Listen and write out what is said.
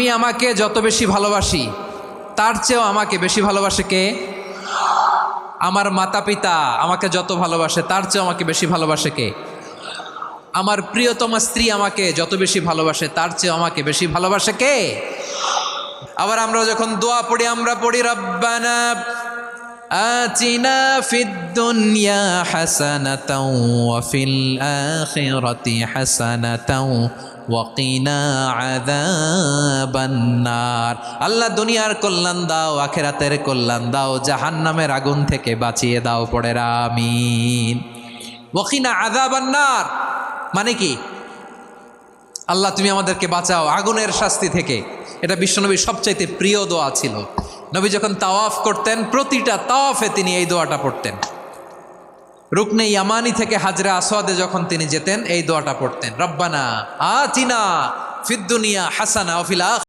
আমি আমাকে যত বেশি ভালোবাসি তার চেয়েও আমাকে বেশি ভালোবাসে কে? আমার মাতা পিতা আমাকে যত ভালোবাসে তার চেয়েও আমাকে বেশি ভালোবাসে কে? আমার প্রিয়তমা স্ত্রী আমাকে যত বেশি ভালোবাসে তার চেয়েও আমাকে বেশি ভালোবাসে কে? আবার আমরা যখন দোয়া পড়ি আমরা পড়ি রব্বানা আতিনা ফিদ দুনিয়া হাসানাতাও ওয়া ফিল আখিরাতি হাসানাতাও ওয়া কিনা আযাবান নার। আল্লাহ দুনিয়ার কল্যাণ দাও, আখিরাতের কল্যাণ দাও, জাহান্নামের আগুন থেকে বাঁচিয়ে দাও। পড়ে আমিন। ওয়া কিনা আযাবান নার মানে কি? আল্লাহ তুমি আমাদেরকে বাঁচাও আগুনের শাস্তি থেকে। এটা বিশ্বনবীর সবচাইতে প্রিয় দোয়া ছিল। নবী যখন তাওয়াফ করতেন প্রতিটা তাওয়াফে তিনি এই দোয়াটা পড়তেন। রুকনে ইয়ামানি থেকে হাজরে আসওয়াদে যখন তিনি যেতেন এই দোয়াটা পড়তেন, রব্বানা আতিনা ফিদ দুনিয়া হাসানা ওয়া ফিল